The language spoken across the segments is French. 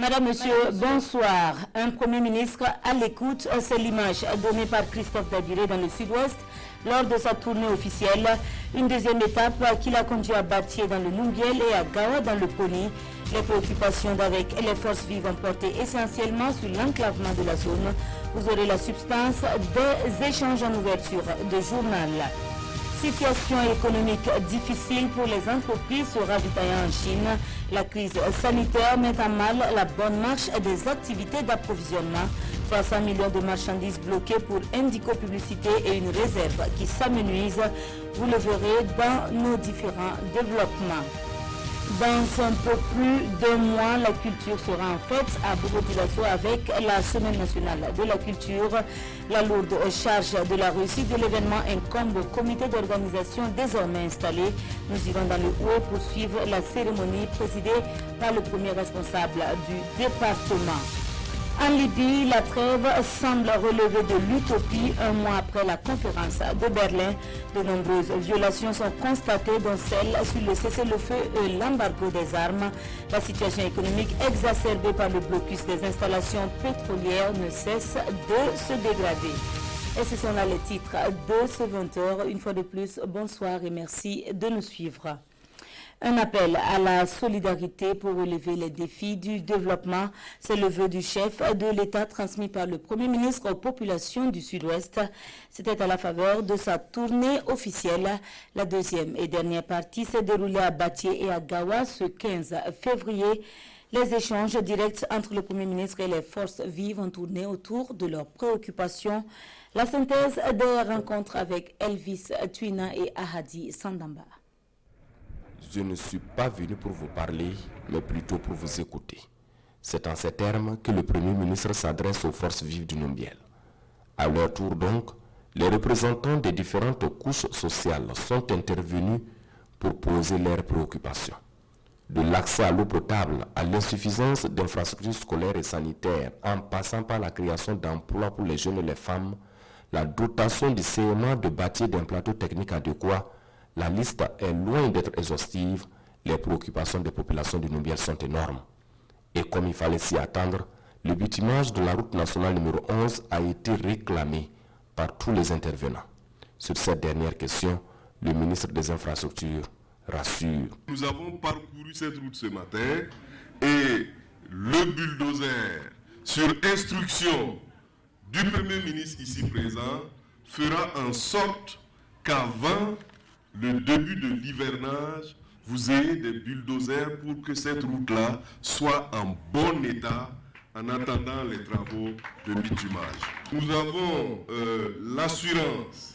Madame, Monsieur, bonsoir. Un Premier ministre à l'écoute, c'est l'image donnée par Christophe Dabiré dans le Sud-Ouest lors de sa tournée officielle. Une deuxième étape qui l'a conduit à Batié dans le Numbiel et à Gawa dans le Poni. Les préoccupations d'avec les forces vives ont porté essentiellement sur l'enclavement de la zone. Vous aurez la substance des échanges en ouverture de journal. Situation économique difficile pour les entreprises se ravitaillant en Chine. La crise sanitaire met à mal la bonne marche des activités d'approvisionnement. 300 millions de marchandises bloquées pour Indico Publicité et une réserve qui s'amenuise. Vous le verrez dans nos différents développements. Dans un peu plus d'un mois, la culture sera en fête à Bobo-Dioulasso avec la Semaine nationale de la culture. La lourde charge de la réussite de l'événement incombe au comité d'organisation désormais installé. Nous irons dans le haut pour suivre la cérémonie présidée par le premier responsable du département. En Libye, la trêve semble relever de l'utopie un mois après la conférence de Berlin. De nombreuses violations sont constatées, dont celle sur le cessez-le-feu et l'embargo des armes. La situation économique exacerbée par le blocus des installations pétrolières ne cesse de se dégrader. Et ce sont là les titres de ce 20h. Une fois de plus, bonsoir et merci de nous suivre. Un appel à la solidarité pour relever les défis du développement, c'est le vœu du chef de l'État transmis par le Premier ministre aux populations du Sud-Ouest. C'était à la faveur de sa tournée officielle. La deuxième et dernière partie s'est déroulée à Batié et à Gawa ce 15 février. Les échanges directs entre le Premier ministre et les forces vives ont tourné autour de leurs préoccupations. La synthèse des rencontres avec Elvis Twina et Ahadi Sandamba. Je ne suis pas venu pour vous parler, mais plutôt pour vous écouter. C'est en ces termes que le Premier ministre s'adresse aux forces vives du Numbiel. À leur tour donc, les représentants des différentes couches sociales sont intervenus pour poser leurs préoccupations. De l'accès à l'eau potable à l'insuffisance d'infrastructures scolaires et sanitaires, en passant par la création d'emplois pour les jeunes et les femmes, la dotation du CMA de bâtir d'un plateau technique adéquat. La liste est loin d'être exhaustive, les préoccupations des populations du Numbiel sont énormes. Et comme il fallait s'y attendre, le bitumage de la route nationale numéro 11 a été réclamé par tous les intervenants. Sur cette dernière question, le ministre des Infrastructures rassure. Nous avons parcouru cette route ce matin et le bulldozer, sur instruction du Premier ministre ici présent, fera en sorte qu'avant le début de l'hivernage, vous ayez des bulldozers pour que cette route-là soit en bon état en attendant les travaux de bitumage. Nous avons l'assurance,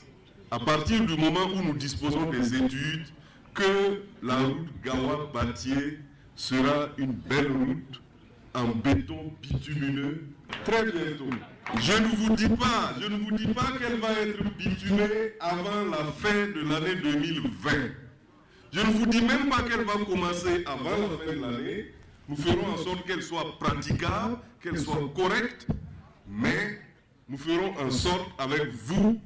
à partir du moment où nous disposons des études, que la route Gawa-Batié sera une belle route en béton bitumineux très bientôt. Je ne vous dis pas qu'elle va être bitumée avant la fin de l'année 2020. Je ne vous dis même pas qu'elle va commencer avant la fin de l'année. Nous ferons en sorte qu'elle soit praticable, qu'elle soit correcte, mais nous ferons en sorte avec vous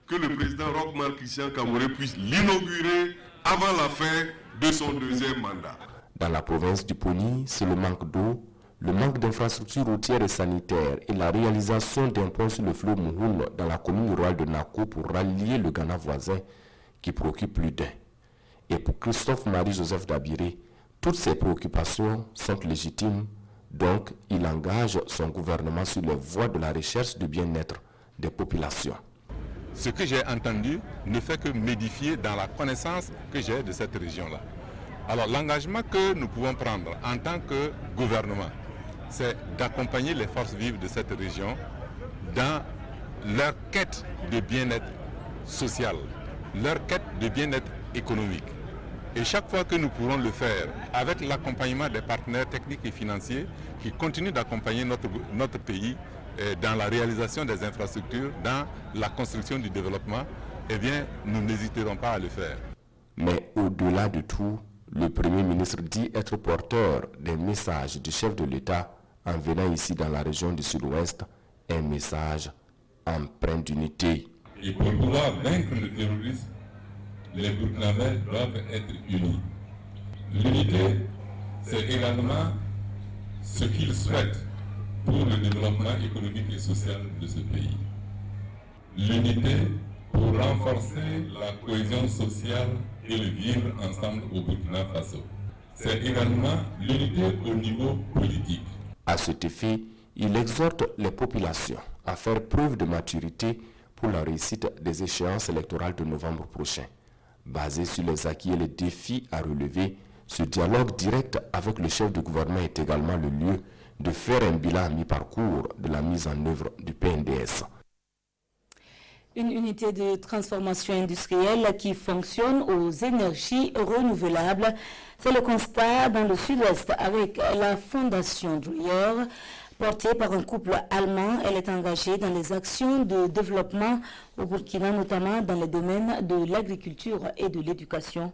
que le président Roch-Marc Christian Kaboré puisse l'inaugurer avant la fin de son deuxième mandat. Dans la province du Poni, c'est le manque d'eau, le manque d'infrastructures routières et sanitaires et la réalisation d'un pont sur le fleuve Mouhoun dans la commune rurale de Nako pour rallier le Ghana voisin qui préoccupe plus d'un. Et pour Christophe Marie-Joseph Dabiré, toutes ces préoccupations sont légitimes, donc il engage son gouvernement sur les voies de la recherche du bien-être des populations. Ce que j'ai entendu ne fait que m'édifier dans la connaissance que j'ai de cette région-là. Alors l'engagement que nous pouvons prendre en tant que gouvernement, c'est d'accompagner les forces vives de cette région dans leur quête de bien-être social, leur quête de bien-être économique. Et chaque fois que nous pourrons le faire avec l'accompagnement des partenaires techniques et financiers qui continuent d'accompagner notre pays dans la réalisation des infrastructures, dans la construction du développement, eh bien, nous n'hésiterons pas à le faire. Mais au-delà de tout, le Premier ministre dit être porteur des messages du chef de l'État en venant ici dans la région du Sud-Ouest, un message empreint d'unité. Et pour pouvoir vaincre le terrorisme, les Burkinabés doivent être unis. L'unité, c'est également ce qu'il souhaite pour le développement économique et social de ce pays. L'unité pour renforcer la cohésion sociale et le vivre ensemble au Burkina Faso. C'est également l'unité au niveau politique. À cet effet, il exhorte les populations à faire preuve de maturité pour la réussite des échéances électorales de novembre prochain. Basé sur les acquis et les défis à relever, ce dialogue direct avec le chef de gouvernement est également le lieu de faire un bilan à mi-parcours de la mise en œuvre du PNDS. Une unité de transformation industrielle qui fonctionne aux énergies renouvelables. C'est le constat dans le sud-ouest avec la Fondation Dreyer. Portée par un couple allemand, elle est engagée dans les actions de développement au Burkina, notamment dans les domaines de l'agriculture et de l'éducation.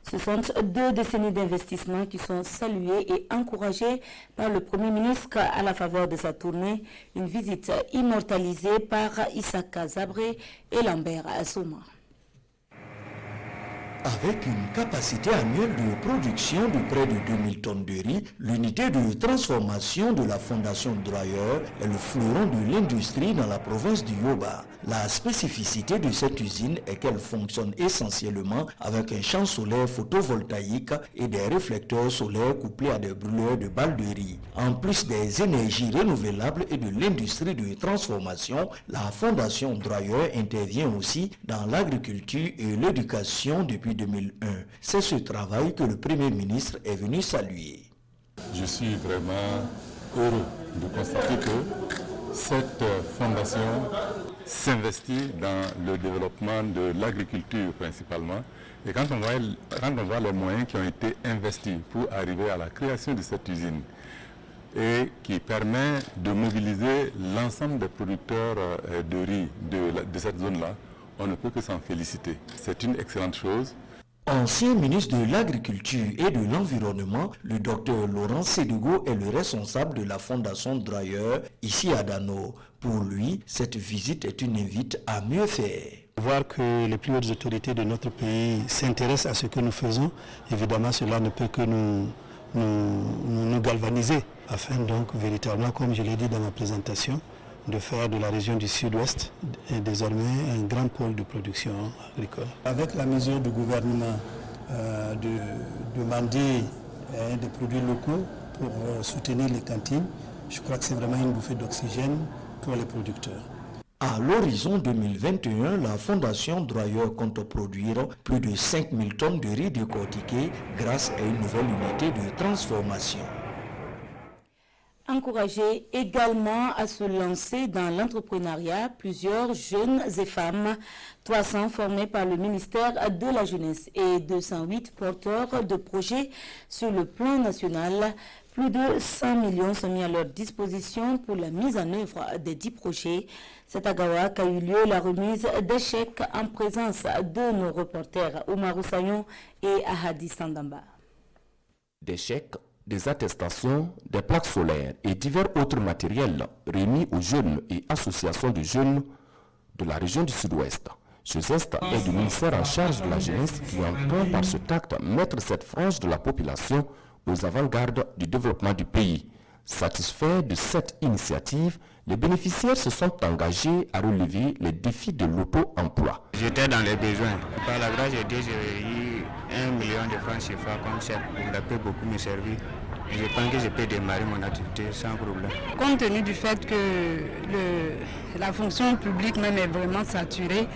Ce sont 2 décennies d'investissement qui sont saluées et encouragées par le Premier ministre à la faveur de sa tournée. Une visite immortalisée par Issaka Zabré et Lambert Assouma. Avec une capacité annuelle de production de près de 2000 tonnes de riz, l'unité de transformation de la Fondation Dreyer est le fleuron de l'industrie dans la province du Yoba. La spécificité de cette usine est qu'elle fonctionne essentiellement avec un champ solaire photovoltaïque et des réflecteurs solaires couplés à des brûleurs de balles de riz. En plus des énergies renouvelables et de l'industrie de transformation, la Fondation Dreyer intervient aussi dans l'agriculture et l'éducation depuis 2001. C'est ce travail que le Premier ministre est venu saluer. Je suis vraiment heureux de constater que cette fondation s'investit dans le développement de l'agriculture principalement. Et quand on voit les moyens qui ont été investis pour arriver à la création de cette usine et qui permet de mobiliser l'ensemble des producteurs de riz de cette zone-là, on ne peut que s'en féliciter. C'est une excellente chose. Ancien ministre de l'Agriculture et de l'Environnement, le docteur Laurent Sédugo est le responsable de la Fondation Dreyer ici à Dano. Pour lui, cette visite est une invite à mieux faire. Voir que les plus hautes autorités de notre pays s'intéressent à ce que nous faisons, évidemment cela ne peut que nous galvaniser, afin donc véritablement, comme je l'ai dit dans ma présentation, de faire de la région du sud-ouest désormais un grand pôle de production agricole. Avec la mesure du gouvernement de demander des produits locaux pour soutenir les cantines, je crois que c'est vraiment une bouffée d'oxygène pour les producteurs. À l'horizon 2021, la Fondation Dreyer compte produire plus de 5000 tonnes de riz décortiqué grâce à une nouvelle unité de transformation. Encourager également à se lancer dans l'entrepreneuriat plusieurs jeunes et femmes, 300 formés par le ministère de la Jeunesse et 208 porteurs de projets sur le plan national. Plus de 100 millions sont mis à leur disposition pour la mise en œuvre des 10 projets. C'est à Gawak qu'a eu lieu la remise des chèques en présence de nos reporters Omar Oussayon et Ahadi Sandamba. Des chèques, des attestations, des plaques solaires et divers autres matériels remis aux jeunes et associations de jeunes de la région du Sud-Ouest. Ce geste est du ministère en charge de la jeunesse qui entend par cet acte mettre cette frange de la population aux avant-gardes du développement du pays. Satisfaits de cette initiative, les bénéficiaires se sont engagés à relever les défis de l'auto-emploi. J'étais dans les besoins. Par la grâce de Dieu, j'ai eu 1 million de francs CFA comme chèque. Ça peut beaucoup me servir. Et je pense que je peux démarrer mon activité sans problème. Compte tenu du fait que la fonction publique même est vraiment saturée,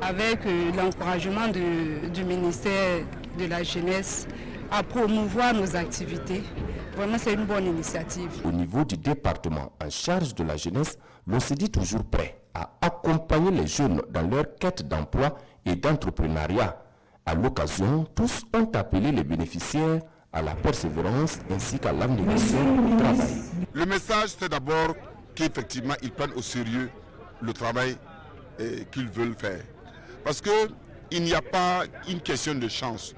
avec l'encouragement du ministère de la Jeunesse à promouvoir nos activités, vraiment c'est une bonne initiative. Au niveau du département en charge de la jeunesse, l'on se dit toujours prêt à accompagner les jeunes dans leur quête d'emploi et d'entrepreneuriat. À l'occasion, tous ont appelé les bénéficiaires à la persévérance ainsi qu'à l'abnégation du travail. Le message, c'est d'abord qu'effectivement, ils prennent au sérieux le travail qu'ils veulent faire. Parce qu'il n'y a pas une question de chance,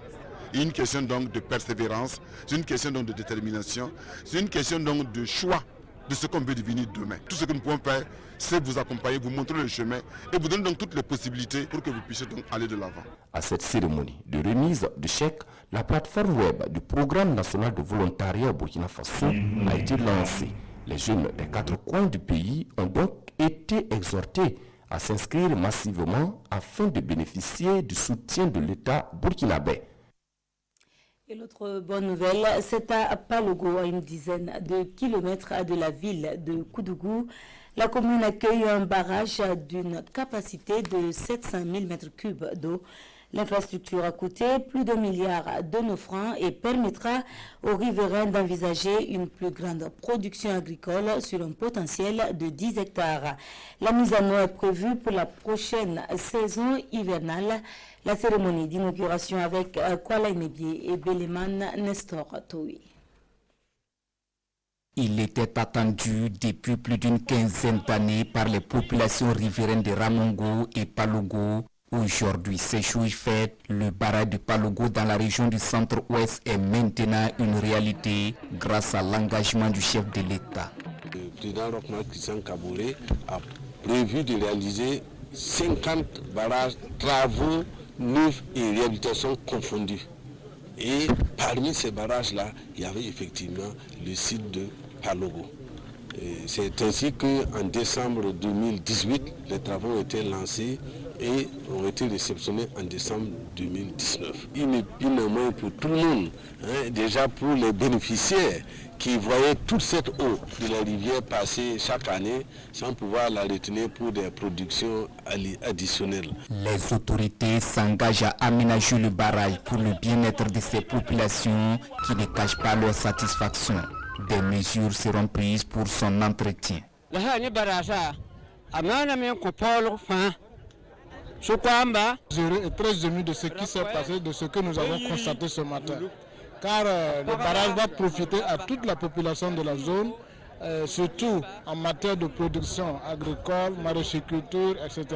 une question donc de persévérance, c'est une question donc de détermination, c'est une question donc de choix de ce qu'on veut devenir demain. Tout ce que nous pouvons faire, c'est vous accompagner, vous montrer le chemin et vous donner donc toutes les possibilités pour que vous puissiez donc aller de l'avant. À cette cérémonie de remise de chèques, la plateforme web du Programme national de volontariat au Burkina Faso a été lancée. Les jeunes des 4 coins du pays ont donc été exhortés à s'inscrire massivement afin de bénéficier du soutien de l'État burkinabé. Et l'autre bonne nouvelle, c'est à Palogo, à une dizaine de kilomètres de la ville de Koudougou. La commune accueille un barrage d'une capacité de 700 000 m3 d'eau. L'infrastructure a coûté plus d'1 milliard de nos francs et permettra aux riverains d'envisager une plus grande production agricole sur un potentiel de 10 hectares. La mise en eau est prévue pour la prochaine saison hivernale. La cérémonie d'inauguration avec Kuala Inebié et Béléman Nestor Toui. Il était attendu depuis plus d'une quinzaine d'années par les populations riveraines de Ramongo et Palogo. Aujourd'hui, ces jours fêtes, le barrage de Palogo dans la région du centre-ouest est maintenant une réalité grâce à l'engagement du chef de l'État. Le président Rochman Christian Kabouré a prévu de réaliser 50 barrages, travaux neufs et réhabilitation confondus. Et parmi ces barrages-là, il y avait effectivement le site de Palogo. C'est ainsi qu'en décembre 2018, les travaux ont été lancés et ont été réceptionnés en décembre 2019. Il n'est moins pour tout le monde, déjà pour les bénéficiaires qui voyaient toute cette eau de la rivière passer chaque année sans pouvoir la retenir pour des productions additionnelles. Les autorités s'engagent à aménager le barrage pour le bien-être de ces populations qui ne cachent pas leur satisfaction. Des mesures seront prises pour son entretien. Je suis très ému de ce qui s'est passé, de ce que nous avons constaté ce matin. Car le barrage va profiter à toute la population de la zone, surtout en matière de production agricole, maraîchiculture, etc.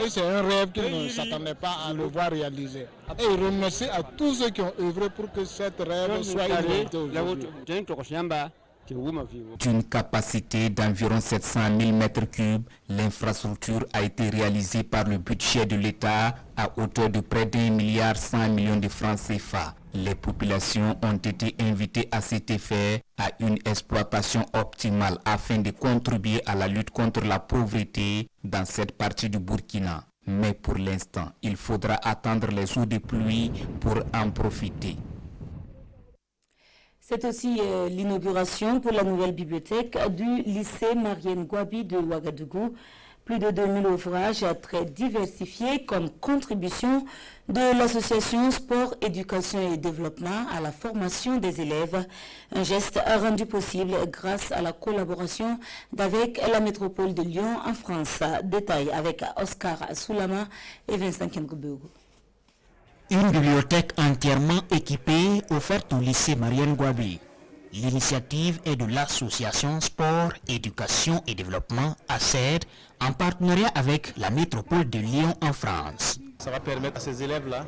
Et c'est un rêve qu'ils ne s'attendaient pas à le voir réaliser. Et je remercie à tous ceux qui ont œuvré pour que cette rêve soit réalisée aujourd'hui. D'une capacité d'environ 700 000 m3, l'infrastructure a été réalisée par le budget de l'État à hauteur de près d'1,1 milliard de francs CFA. Les populations ont été invitées à cet effet à une exploitation optimale afin de contribuer à la lutte contre la pauvreté dans cette partie du Burkina. Mais pour l'instant, il faudra attendre les eaux de pluie pour en profiter. C'est aussi l'inauguration pour la nouvelle bibliothèque du lycée Marienne Gwabi de Ouagadougou. Plus de 2000 ouvrages très diversifiés comme contribution de l'association Sport, Éducation et Développement à la formation des élèves. Un geste rendu possible grâce à la collaboration avec la métropole de Lyon en France. Détail avec Oscar Soulama et Vincent Kengoubego. Une bibliothèque entièrement équipée offerte au lycée Marienne Gwabi. L'initiative est de l'association Sport, Éducation et Développement ACED en partenariat avec la métropole de Lyon en France. Ça va permettre à ces élèves-là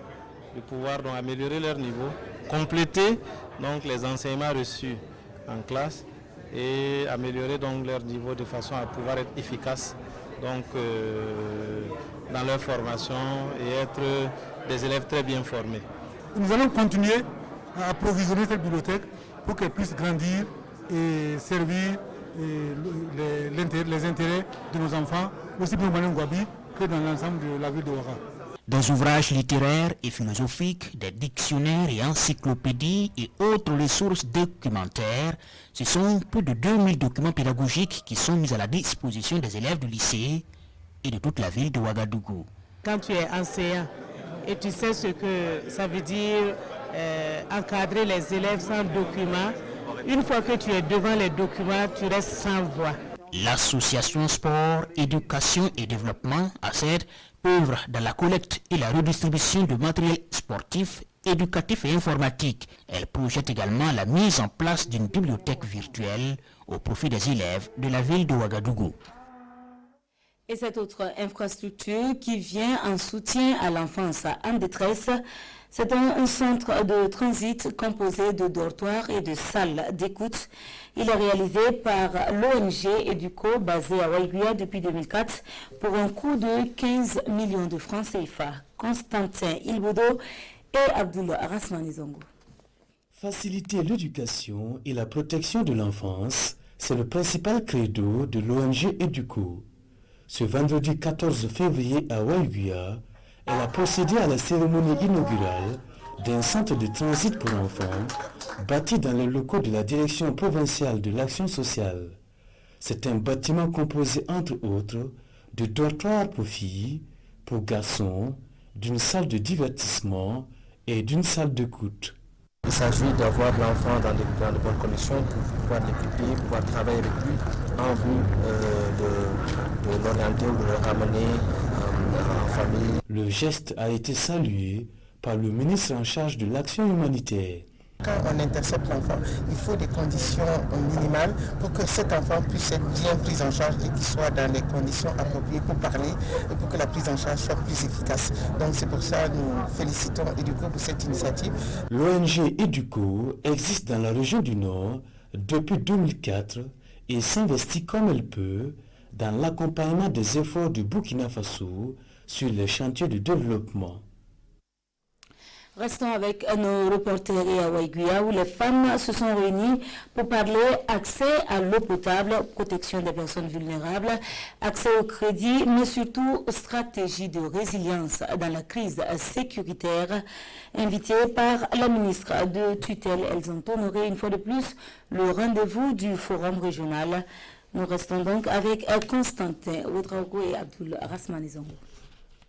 de pouvoir donc améliorer leur niveau, compléter donc les enseignements reçus en classe et améliorer donc leur niveau de façon à pouvoir être efficaces donc, dans leur formation et être des élèves très bien formés. Nous allons continuer à approvisionner cette bibliothèque pour qu'elle puisse grandir et servir les intérêts de nos enfants, aussi pour Marienne Gwabi que dans l'ensemble de la ville de Ouaga. Des ouvrages littéraires et philosophiques, des dictionnaires et encyclopédies et autres ressources documentaires, ce sont plus de 2000 documents pédagogiques qui sont mis à la disposition des élèves du lycée et de toute la ville de Ouagadougou. Quand tu es enseignant et tu sais ce que ça veut dire encadrer les élèves sans documents, une fois que tu es devant les documents, tu restes sans voix. L'association Sport, Éducation et Développement, ACED, œuvre dans la collecte et la redistribution de matériel sportif, éducatif et informatique. Elle projette également la mise en place d'une bibliothèque virtuelle au profit des élèves de la ville de Ouagadougou. Et cette autre infrastructure qui vient en soutien à l'enfance en détresse, c'est un centre de transit composé de dortoirs et de salles d'écoute. Il est réalisé par l'ONG Educo, basée à Waiguia depuis 2004, pour un coût de 15 millions de francs CFA. Constantin Ilbodo et Abdul Rasmani Zongo. Faciliter l'éducation et la protection de l'enfance, c'est le principal credo de l'ONG Educo. Ce vendredi 14 février à Waiguia, elle a procédé à la cérémonie inaugurale d'un centre de transit pour enfants bâti dans les locaux de la Direction provinciale de l'action sociale. C'est un bâtiment composé entre autres de dortoirs pour filles, pour garçons, d'une salle de divertissement et d'une salle d'écoute. Il s'agit d'avoir l'enfant dans de bonnes conditions pour pouvoir l'équiper, pouvoir travailler avec lui en vue de l'orienter ou de le ramener en famille. Le geste a été salué par le ministre en charge de l'action humanitaire. Quand on intercepte l'enfant, il faut des conditions minimales pour que cet enfant puisse être bien pris en charge et qu'il soit dans les conditions appropriées pour parler et pour que la prise en charge soit plus efficace. Donc c'est pour ça que nous félicitons Educo pour cette initiative. L'ONG Educo existe dans la région du Nord depuis 2004 et s'investit comme elle peut dans l'accompagnement des efforts du Burkina Faso sur les chantiers de développement. Restons avec nos reporters à Waiguia où les femmes se sont réunies pour parler accès à l'eau potable, protection des personnes vulnérables, accès au crédit, mais surtout stratégie de résilience dans la crise sécuritaire. Invitées par la ministre de tutelle, elles ont honoré une fois de plus le rendez-vous du forum régional. Nous restons donc avec Constantin Ouedraogo et Abdul Rasmani Zongo.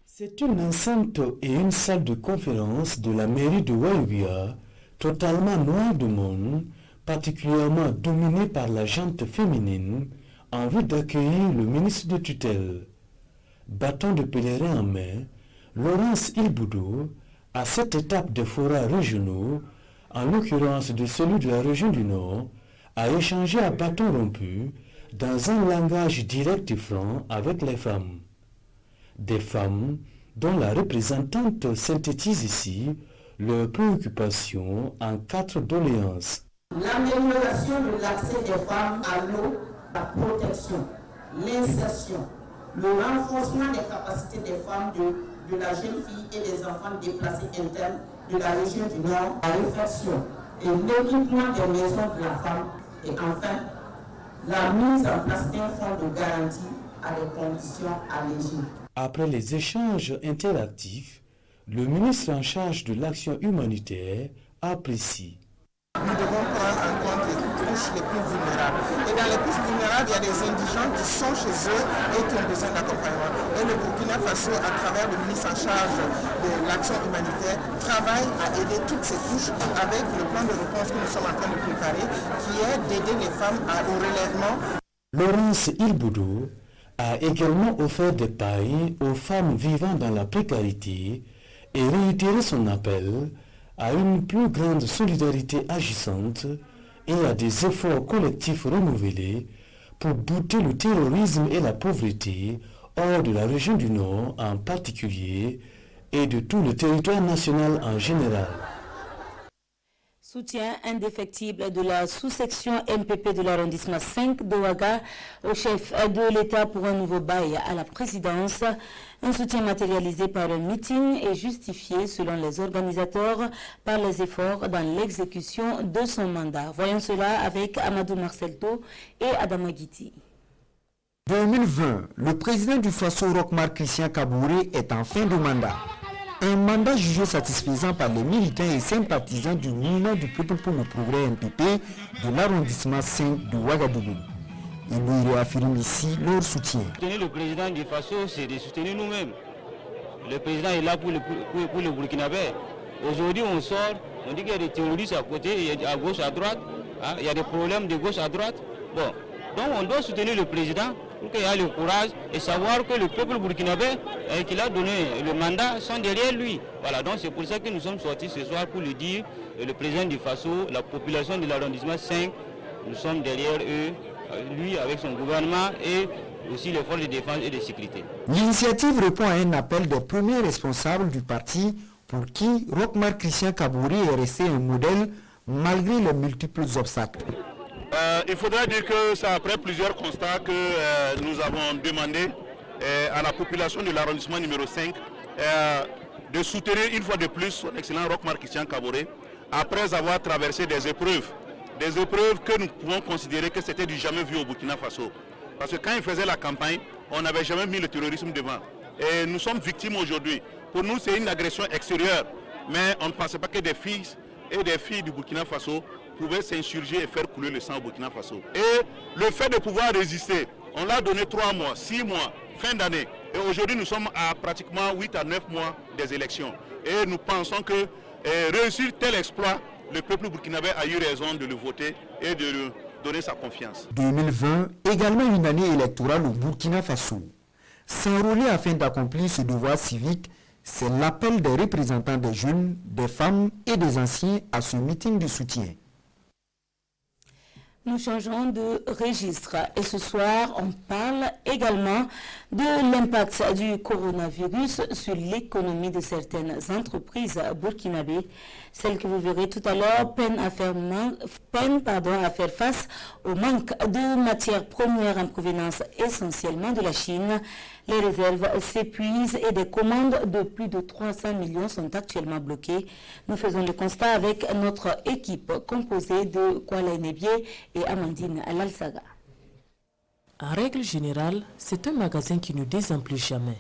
C'est une enceinte et une salle de conférence de la mairie de Waiguia, totalement noire de monde, particulièrement dominée par la gente féminine, en vue d'accueillir le ministre de tutelle. Bâton de pèlerin en main, Laurence Ilboudou, à cette étape des forats régionaux, en l'occurrence de celui de la région du Nord, a échangé à bâton rompu dans un langage direct et franc avec les femmes. Des femmes dont la représentante synthétise ici leurs préoccupations en 4 doléances. L'amélioration de l'accès des femmes à l'eau, la protection, l'insertion, le renforcement des capacités des femmes, de la jeune fille et des enfants déplacés internes de la région du Nord, la réflexion et l'équipement des maisons de la femme et enfin la mise en place d'un fonds de garantie à des conditions allégées. Après les échanges interactifs, le ministre en charge de l'action humanitaire apprécie. Nous devons prendre en compte les couches les plus vulnérables. Et dans les couches vulnérables, il y a des indigents qui sont chez eux et qui ont besoin d'accompagnement. Et le Burkina Faso, à travers le ministre en charge de l'action humanitaire, travaille à aider toutes ces couches avec le plan de réponse que nous sommes en train de préparer, qui est d'aider les femmes au relèvement. Laurence Ilboudou a également offert des pailles aux femmes vivant dans la précarité et réitéré son appel à une plus grande solidarité agissante et à des efforts collectifs renouvelés pour bouter le terrorisme et la pauvreté hors de la région du Nord en particulier et de tout le territoire national en général. Soutien indéfectible de la sous-section MPP de l'arrondissement 5 de Ouaga au chef de l'État pour un nouveau bail à la présidence. Un soutien matérialisé par un meeting et justifié, selon les organisateurs, par les efforts dans l'exécution de son mandat. Voyons cela avec Amadou Marcelto et Adama Guiti. 2020, le président du Faso, Roch-Marc Christian Kabouré, est en fin de mandat. Un mandat jugé satisfaisant par les militants et sympathisants du mouvement du peuple pour le progrès MPP de l'arrondissement 5 de Ouagadougou. Ils lui réaffirment ici leur soutien. Soutenir le président du Faso, c'est de soutenir nous-mêmes. Le président est là pour le Burkinabé. Aujourd'hui, on sort, on dit qu'il y a des terroristes à côté, à gauche, à droite. Hein, il y a des problèmes de gauche à droite. Bon, donc on doit soutenir le président pour qu'il ait le courage et savoir que le peuple burkinabé qui a donné le mandat sont derrière lui. Voilà, donc c'est pour ça que nous sommes sortis ce soir pour le dire, le président du Faso, la population de l'arrondissement 5, nous sommes derrière eux, lui avec son gouvernement et aussi les forces de défense et de sécurité. L'initiative répond à un appel des premiers responsables du parti pour qui Roch-Marc Christian Kabouré est resté un modèle malgré les multiples obstacles. Il faudra dire que c'est après plusieurs constats que nous avons demandé à la population de l'arrondissement numéro 5 de soutenir une fois de plus son excellent Roch-Marc Christian Kabouré après avoir traversé des épreuves que nous pouvons considérer que c'était du jamais vu au Burkina Faso. Parce que quand il faisait la campagne, on n'avait jamais mis le terrorisme devant. Et nous sommes victimes aujourd'hui. Pour nous, c'est une agression extérieure. Mais on ne pensait pas que des fils et des filles du Burkina Faso pouvaient s'insurger et faire couler le sang au Burkina Faso. Et le fait de pouvoir résister, on l'a donné 3 mois, 6 mois, fin d'année. Et aujourd'hui, nous sommes à pratiquement 8 à 9 mois des élections. Et nous pensons que réussir tel exploit, le peuple burkinabé a eu raison de le voter et de lui donner sa confiance. 2020, également une année électorale au Burkina Faso. S'enrôler afin d'accomplir ce devoir civique, c'est l'appel des représentants des jeunes, des femmes et des anciens à ce meeting de soutien. Nous changeons de registre et ce soir, on parle également de l'impact du coronavirus sur l'économie de certaines entreprises burkinabées. Celles que vous verrez tout à l'heure peinent à faire face au manque de matières premières en provenance essentiellement de la Chine. Les réserves s'épuisent et des commandes de plus de 300 millions sont actuellement bloquées. Nous faisons le constat avec notre équipe composée de Kwala Nebié et Amandine Alalsaga. En règle générale, c'est un magasin qui ne désemplit jamais.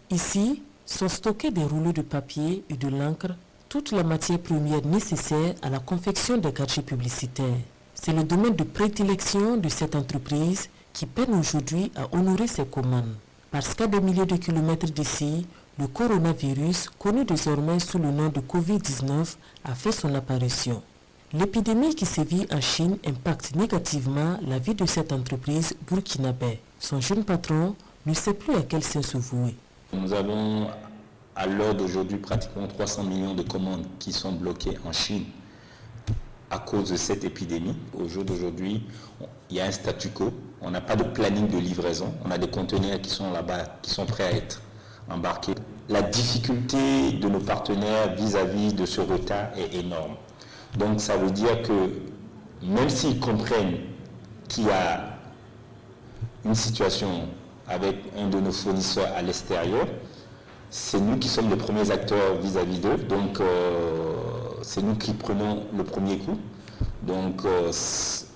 Ici, sont stockés des rouleaux de papier et de l'encre, toute la matière première nécessaire à la confection des gadgets publicitaires. C'est le domaine de prédilection de cette entreprise qui peine aujourd'hui à honorer ses commandes. Parce qu'à des milliers de kilomètres d'ici, le coronavirus, connu désormais sous le nom de Covid-19, a fait son apparition. L'épidémie qui sévit en Chine impacte négativement la vie de cette entreprise burkinabé. Son jeune patron ne sait plus à quel saint se vouer. Nous avons à l'heure d'aujourd'hui pratiquement 300 millions de commandes qui sont bloquées en Chine à cause de cette épidémie. Au jour d'aujourd'hui, il y a un statu quo. On n'a pas de planning de livraison. On a des conteneurs qui sont là-bas, qui sont prêts à être embarqués. La difficulté de nos partenaires vis-à-vis de ce retard est énorme. Donc ça veut dire que même s'ils comprennent qu'il y a une situation avec un de nos fournisseurs à l'extérieur, c'est nous qui sommes les premiers acteurs vis-à-vis d'eux. Donc c'est nous qui prenons le premier coup. Donc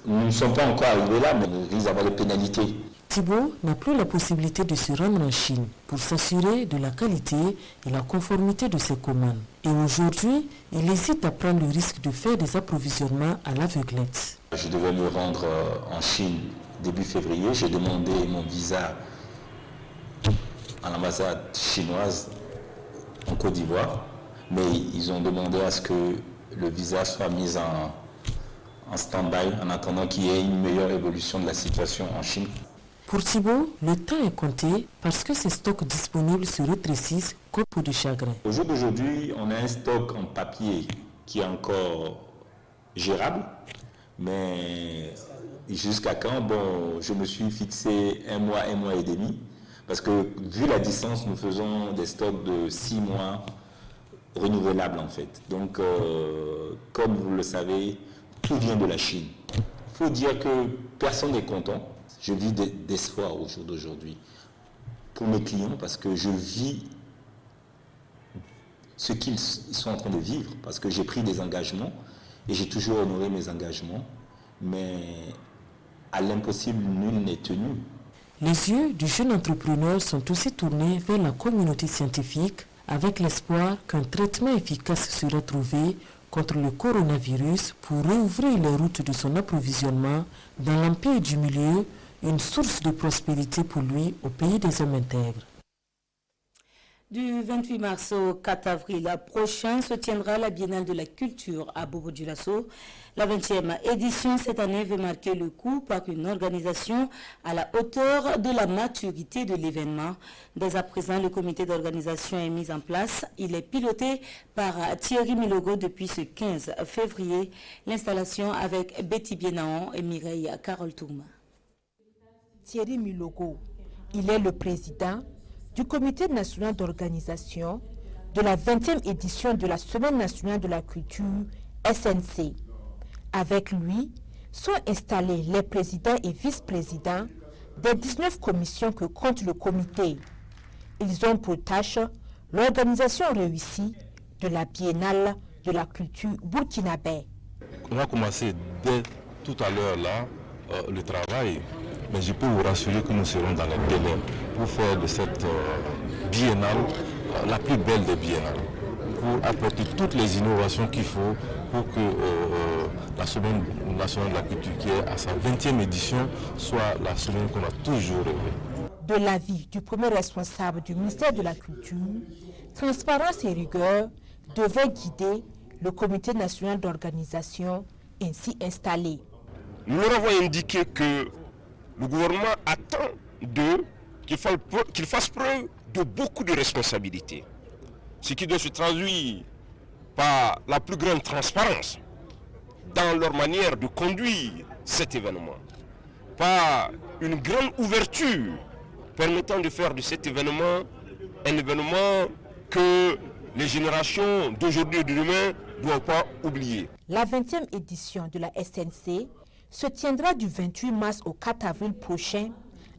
nous ne sommes pas encore arrivés là, mais on risque d'avoir des pénalités. Thibault n'a plus la possibilité de se rendre en Chine pour s'assurer de la qualité et la conformité de ses commandes. Et aujourd'hui, il hésite à prendre le risque de faire des approvisionnements à l'aveuglette. Je devais me rendre en Chine début février. J'ai demandé mon visa à l'ambassade chinoise en Côte d'Ivoire, mais ils ont demandé à ce que le visa soit mis en stand-by en attendant qu'il y ait une meilleure évolution de la situation en Chine. Pour Thibault, le temps est compté parce que ses stocks disponibles se rétrécissent comme peau de chagrin. Au jour d'aujourd'hui, on a un stock en papier qui est encore gérable, mais jusqu'à quand? Bon, je me suis fixé un mois et demi, parce que vu la distance, nous faisons des stocks de 6 mois renouvelables en fait. Donc, comme vous le savez, tout vient de la Chine. Il faut dire que personne n'est content. Je vis d'espoir au jour d'aujourd'hui pour mes clients parce que je vis ce qu'ils sont en train de vivre, parce que j'ai pris des engagements et j'ai toujours honoré mes engagements, mais à l'impossible, nul n'est tenu. Les yeux du jeune entrepreneur sont aussi tournés vers la communauté scientifique avec l'espoir qu'un traitement efficace sera trouvé contre le coronavirus pour rouvrir les routes de son approvisionnement dans l'empire du milieu, une source de prospérité pour lui au pays des hommes intègres. Du 28 mars au 4 avril prochain se tiendra la Biennale de la Culture à Bobo-Dioulasso. La 20e édition cette année veut marquer le coup par une organisation à la hauteur de la maturité de l'événement. Dès à présent, le comité d'organisation est mis en place. Il est piloté par Thierry Milogo depuis ce 15 février. L'installation avec Betty Bienaon et Mireille Carole Tourma. Thierry Milogo, Il est le président du Comité national d'organisation de la 20e édition de la Semaine nationale de la culture, SNC. Avec lui sont installés les présidents et vice-présidents des 19 commissions que compte le comité. Ils ont pour tâche l'organisation réussie de la Biennale de la culture burkinabé. On va commencer dès tout à l'heure là le travail, mais je peux vous rassurer que nous serons dans les délais pour faire de cette biennale la plus belle des biennales, pour apporter toutes les innovations qu'il faut pour que la Semaine nationale de la culture, qui est à sa 20e édition, soit la semaine qu'on a toujours rêvé. De l'avis du premier responsable du ministère de la Culture, transparence et rigueur devaient guider le comité national d'organisation ainsi installé. Nous leur avons indiqué que le gouvernement attend d'eux qu'ils fassent preuve de beaucoup de responsabilités, ce qui doit se traduire par la plus grande transparence dans leur manière de conduire cet événement, par une grande ouverture permettant de faire de cet événement un événement que les générations d'aujourd'hui et de demain ne doivent pas oublier. La 20e édition de la SNC se tiendra du 28 mars au 4 avril prochain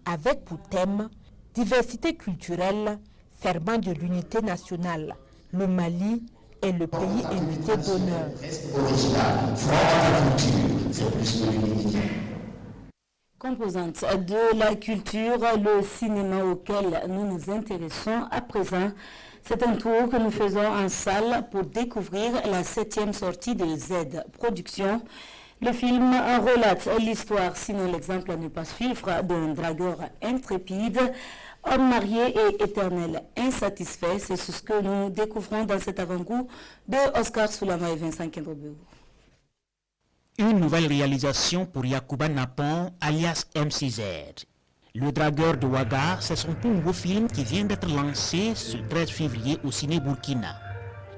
avec pour thème diversité culturelle, ferment de l'unité nationale. Le Mali est le pays invité d'honneur. Composante de la culture, le cinéma auquel nous nous intéressons à présent. C'est un tour que nous faisons en salle pour découvrir la 7e sortie de Z Productions. Le film relate l'histoire, sinon l'exemple à ne pas suivre, d'un dragueur intrépide, homme marié et éternel insatisfait. C'est ce que nous découvrons dans cet avant-goût de Oscar Soulama et Vincent Kendrobeu. Une nouvelle réalisation pour Yacouba Napon, alias MCZ. Le dragueur de Ouaga, c'est son tout nouveau film qui vient d'être lancé ce 13 février au Ciné Burkina.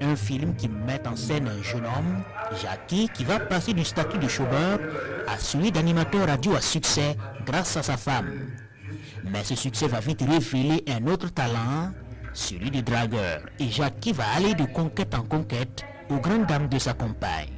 Un film qui met en scène un jeune homme, Jackie, qui va passer du statut de chômeur à celui d'animateur radio à succès grâce à sa femme. Mais ce succès va vite révéler un autre talent, celui du dragueur. Et Jackie va aller de conquête en conquête aux grandes dames de sa compagne.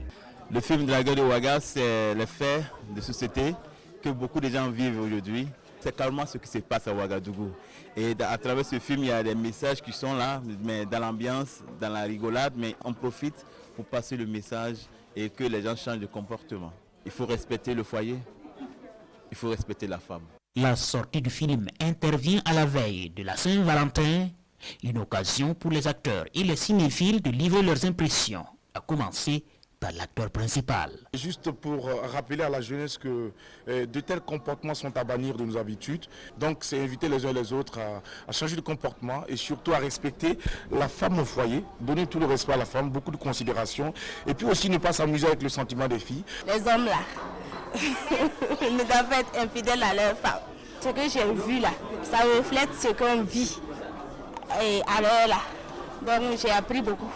Le film Dragueur de Ouaga, c'est le fait de société que beaucoup de gens vivent aujourd'hui. C'est carrément ce qui se passe à Ouagadougou. Et à travers ce film, il y a des messages qui sont là, mais dans l'ambiance, dans la rigolade, mais on profite pour passer le message et que les gens changent de comportement. Il faut respecter le foyer, il faut respecter la femme. La sortie du film intervient à la veille de la Saint-Valentin, une occasion pour les acteurs et les cinéphiles de livrer leurs impressions, à commencer par l'acteur principal. Juste pour rappeler à la jeunesse que de tels comportements sont à bannir de nos habitudes. Donc c'est inviter les uns les autres à changer de comportement et surtout à respecter la femme au foyer, donner tout le respect à la femme, beaucoup de considération et puis aussi ne pas s'amuser avec le sentiment des filles. Les hommes là ne doivent pas être infidèles à leur femme. Ce que j'ai vu là, ça reflète ce qu'on vit et à l'heure là. Donc j'ai appris beaucoup.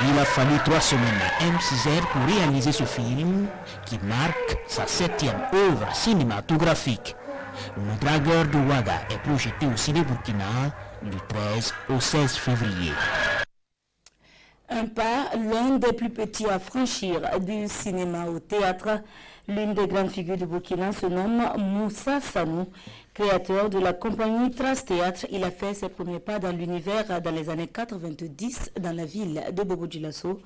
Il a fallu 3 semaines à MCZ pour réaliser ce film qui marque sa 7e œuvre cinématographique. Le dragueur de Ouaga est projeté au Ciné Burkina du 13 au 16 février. Un pas, l'un des plus petits à franchir du cinéma au théâtre. L'une des grandes figures de Burkina se nomme Moussa Sanou, créateur de la compagnie Trace Théâtre. Il a fait ses premiers pas dans l'univers dans les années 90 dans la ville de Bobo-Dioulasso.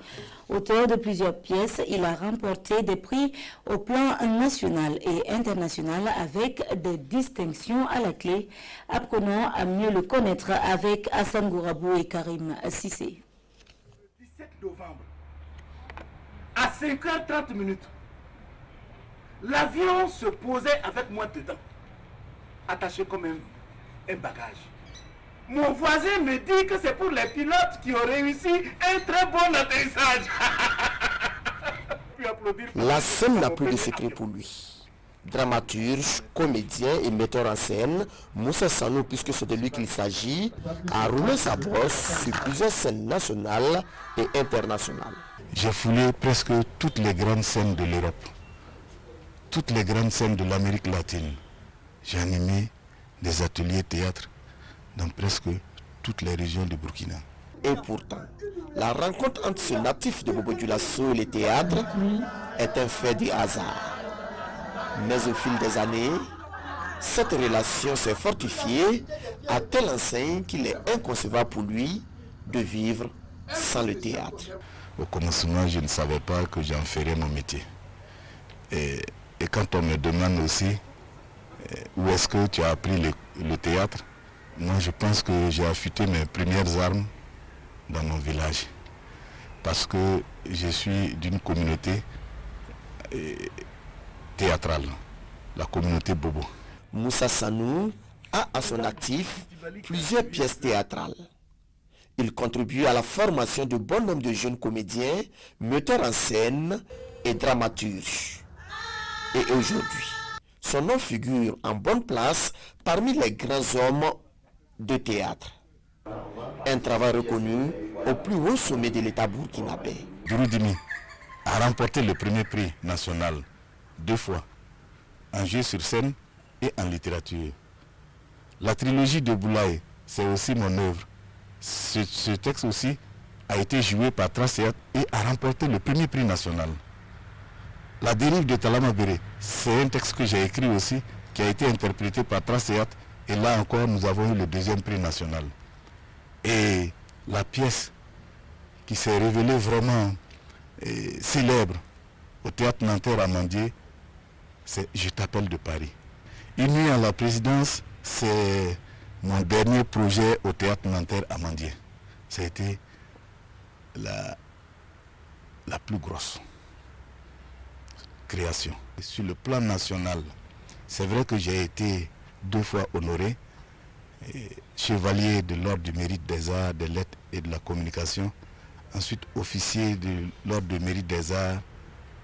Auteur de plusieurs pièces, il a remporté des prix au plan national et international avec des distinctions à la clé. Apprenons à mieux le connaître avec Hassan Gourabou et Karim Sissé. 17 novembre, à 5h30, l'avion se posait avec moi dedans, attaché comme un bagage. Mon voisin me dit que c'est pour les pilotes qui ont réussi un très bon atterrissage. La scène n'a plus de secret pour lui. Dramaturge, comédien et metteur en scène, Moussa Sanou, puisque c'est de lui qu'il s'agit, a roulé sa bosse sur plusieurs scènes nationales et internationales. J'ai foulé presque toutes les grandes scènes de l'Europe, toutes les grandes scènes de l'Amérique latine. J'ai animé des ateliers théâtre dans presque toutes les régions du Burkina. Et pourtant, la rencontre entre ce natif de Bobo-Dioulasso et le théâtre est un fait du hasard. Mais au fil des années, cette relation s'est fortifiée à telle enseigne qu'il est inconcevable pour lui de vivre sans le théâtre. Au commencement, je ne savais pas que j'en ferais mon métier. Et quand on me demande aussi où est-ce que tu as appris le théâtre, moi je pense que j'ai affûté mes premières armes dans mon village. Parce que je suis d'une communauté théâtrale, la communauté Bobo. Moussa Sanou a à son actif plusieurs pièces théâtrales. Il contribue à la formation de bon nombre de jeunes comédiens, metteurs en scène et dramaturges. Et aujourd'hui, son nom figure en bonne place parmi les grands hommes de théâtre. Un travail reconnu au plus haut sommet de l'État burkinabé. Drouhdimi a remporté le premier prix national 2 fois, en jeu sur scène et en littérature. La trilogie de Boulaye, c'est aussi mon œuvre. Ce texte aussi a été joué par Traceat et a remporté le premier prix national. La dérive de Talamabéré, c'est un texte que j'ai écrit aussi, qui a été interprété par Traceat, et là encore nous avons eu le 2e prix national. Et la pièce qui s'est révélée vraiment célèbre au théâtre Nanterre à Mandier, c'est Je t'appelle de Paris. Une nuit à la présidence, c'est mon dernier projet au théâtre Nanterre à Mandier. Ça a été la plus grosse création. Et sur le plan national, c'est vrai que j'ai été 2 fois honoré, chevalier de l'ordre du mérite des arts, des lettres et de la communication, ensuite officier de l'ordre du mérite des arts,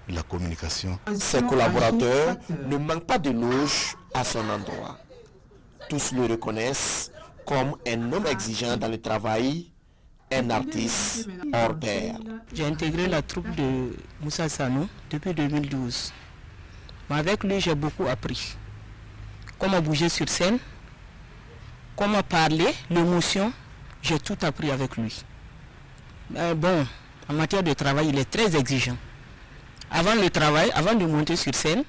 de la communication. Ses collaborateurs ne manquent pas d'éloges à son endroit. Tous le reconnaissent comme un homme exigeant dans le travail, un artiste hors pair. J'ai intégré la troupe de Moussa Sanou depuis 2012. Mais avec lui, j'ai beaucoup appris. Comment bouger sur scène, comment parler, l'émotion, j'ai tout appris avec lui. Mais bon, en matière de travail, il est très exigeant. Avant le travail, avant de monter sur scène,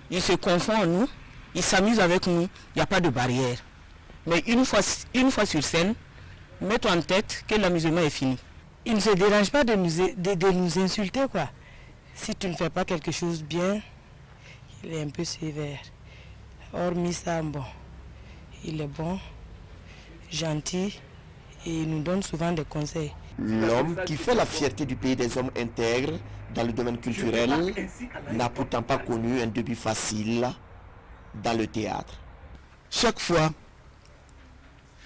il se confond en nous, il s'amuse avec nous, il n'y a pas de barrière. Mais une fois sur scène, mets-toi en tête que l'amusement est fini. Il ne se dérange pas de nous insulter, quoi. Si tu ne fais pas quelque chose bien, il est un peu sévère. Hormis ça, bon, il est bon, gentil et il nous donne souvent des conseils. L'homme qui fait la fierté du pays des hommes intègres dans le domaine culturel n'a pourtant pas connu un début facile dans le théâtre. Chaque fois,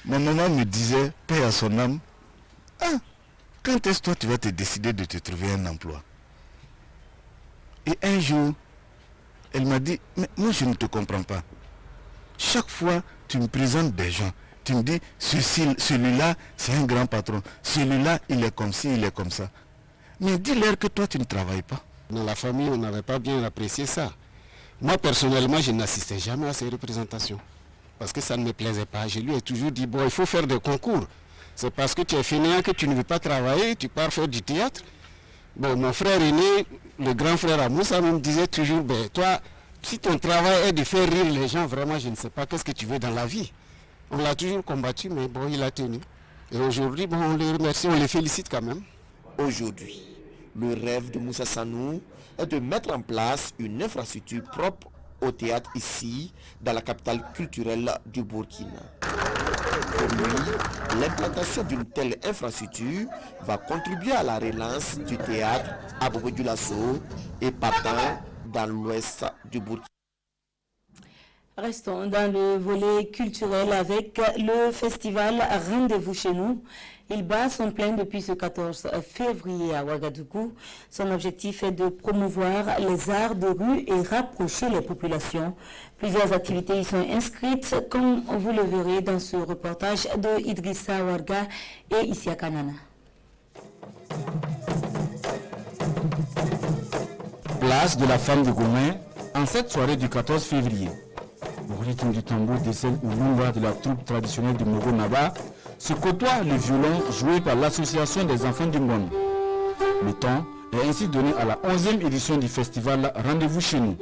ma maman me disait, paix à son âme, quand est-ce que toi tu vas te décider de te trouver un emploi? Et un jour, elle m'a dit, mais moi je ne te comprends pas. Chaque fois, tu me présentes des gens. Tu me dis, celui-là, c'est un grand patron. Celui-là, il est comme ci, il est comme ça. Mais dis-leur que toi, tu ne travailles pas. Dans la famille, on n'avait pas bien apprécié ça. Moi, personnellement, je n'assistais jamais à ces représentations. Parce que ça ne me plaisait pas. Je lui ai toujours dit, bon, il faut faire des concours. C'est parce que tu es fainéant que tu ne veux pas travailler, tu pars faire du théâtre. Bon, mon frère aîné, le grand frère à Moussa, me disait toujours, ben, toi, si ton travail est de faire rire les gens, vraiment, je ne sais pas qu'est-ce que tu veux dans la vie. On l'a toujours combattu, mais bon, il a tenu. Et aujourd'hui, bon, on les remercie, on les félicite quand même. Aujourd'hui, le rêve de Moussa Sanou est de mettre en place une infrastructure propre au théâtre ici, dans la capitale culturelle du Burkina. Pour lui, l'implantation d'une telle infrastructure va contribuer à la relance du théâtre à Bobo-Dioulasso et partant dans l'ouest du Burkina. Restons dans le volet culturel avec le festival Rendez-vous chez nous. Il bat son plein depuis ce 14 février à Ouagadougou. Son objectif est de promouvoir les arts de rue et rapprocher les populations. Plusieurs activités y sont inscrites, comme vous le verrez dans ce reportage de Idrissa Ouarga et Isia Kanana. Place de la femme de Goumen, en cette soirée du 14 février. Au rythme du tambour décèle ou lumba de la troupe traditionnelle du Mogo Naba, se côtoient les violons joués par l'association des enfants du monde. Le temps est ainsi donné à la 11e édition du festival Rendez-vous chez nous.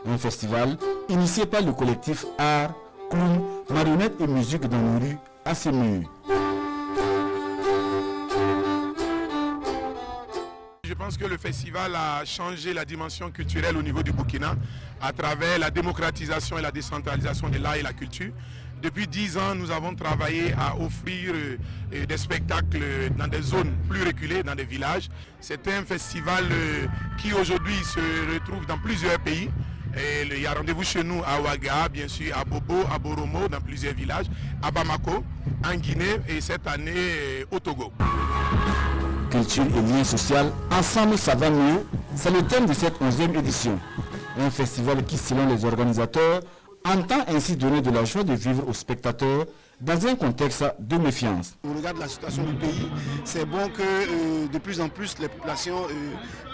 Un festival initié par le collectif Art, Clown, Marionnettes et Musique dans nos rues à Sémur. Je pense que le festival a changé la dimension culturelle au niveau du Burkina à travers la démocratisation et la décentralisation de l'art et la culture. Depuis 10 ans, nous avons travaillé à offrir des spectacles dans des zones plus reculées, dans des villages. C'est un festival qui aujourd'hui se retrouve dans plusieurs pays. Et il y a rendez-vous chez nous à Ouaga, bien sûr, à Bobo, à Boromo, dans plusieurs villages, à Bamako, en Guinée et cette année au Togo. Culture et lien social, ensemble ça va mieux, c'est le thème de cette 11e édition. Un festival qui, selon les organisateurs, entend ainsi donner de la joie de vivre aux spectateurs dans un contexte de méfiance. Au regard de la situation du pays, c'est bon que de plus en plus les populations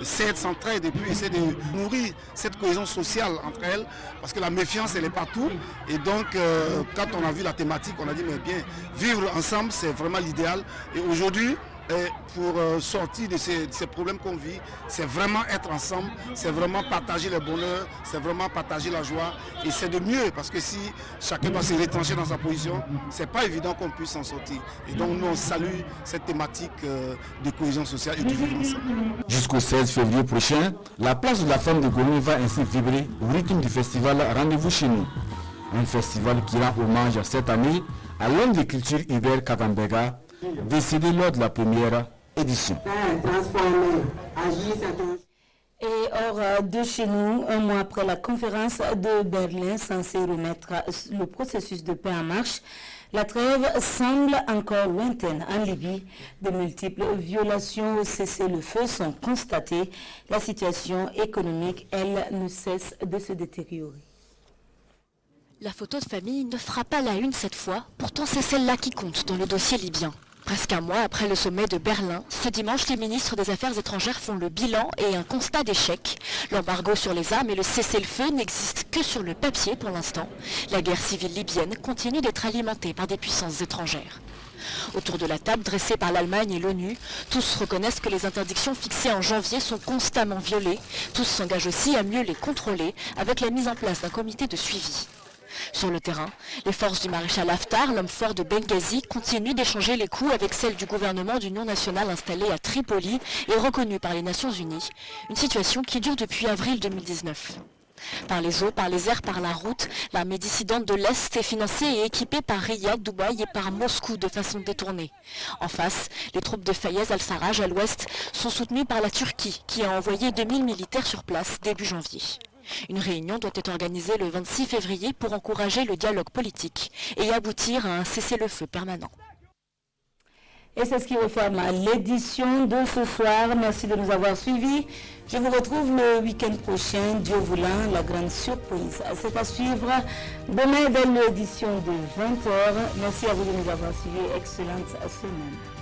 s'entraident et puis essaient de nourrir cette cohésion sociale entre elles, parce que la méfiance elle est partout. Et donc quand on a vu la thématique, on a dit mais bien, vivre ensemble c'est vraiment l'idéal. Et aujourd'hui, pour sortir de ces problèmes qu'on vit, c'est vraiment être ensemble, c'est vraiment partager le bonheur, c'est vraiment partager la joie. Et c'est de mieux, parce que si chacun doit se retrancher dans sa position, c'est pas évident qu'on puisse s'en sortir. Et donc nous on salue cette thématique de cohésion sociale et de vivre ensemble. Jusqu'au 16 février prochain, la place de la femme de Gomi va ainsi vibrer au rythme du festival Rendez-vous chez nous. Un festival qui rend hommage cette année à l'homme de culture Hubert Kavambega, décédé lors de la première édition. Et hors de chez nous, un mois après la conférence de Berlin censée remettre le processus de paix en marche, la trêve semble encore lointaine en Libye. De multiples violations au cessez-le-feu sont constatées. La situation économique, elle, ne cesse de se détériorer. La photo de famille ne fera pas la une cette fois, pourtant c'est celle-là qui compte dans le dossier libyen. Presque un mois après le sommet de Berlin, ce dimanche, les ministres des Affaires étrangères font le bilan et un constat d'échec. L'embargo sur les armes et le cessez-le-feu n'existent que sur le papier pour l'instant. La guerre civile libyenne continue d'être alimentée par des puissances étrangères. Autour de la table dressée par l'Allemagne et l'ONU, tous reconnaissent que les interdictions fixées en janvier sont constamment violées. Tous s'engagent aussi à mieux les contrôler avec la mise en place d'un comité de suivi. Sur le terrain, les forces du maréchal Haftar, l'homme fort de Benghazi, continuent d'échanger les coups avec celles du gouvernement d'union nationale installé à Tripoli et reconnu par les Nations Unies. Une situation qui dure depuis avril 2019. Par les eaux, par les airs, par la route, l'armée dissidente de l'Est est financée et équipée par Riyad, Dubaï et par Moscou de façon détournée. En face, les troupes de Fayez al-Sarraj à l'ouest sont soutenues par la Turquie qui a envoyé 2000 militaires sur place début janvier. Une réunion doit être organisée le 26 février pour encourager le dialogue politique et aboutir à un cessez-le-feu permanent. Et c'est ce qui referme l'édition de ce soir. Merci de nous avoir suivis. Je vous retrouve le week-end prochain, Dieu voulant, la grande surprise. C'est à suivre demain dans l'édition de 20h. Merci à vous de nous avoir suivis. Excellente semaine.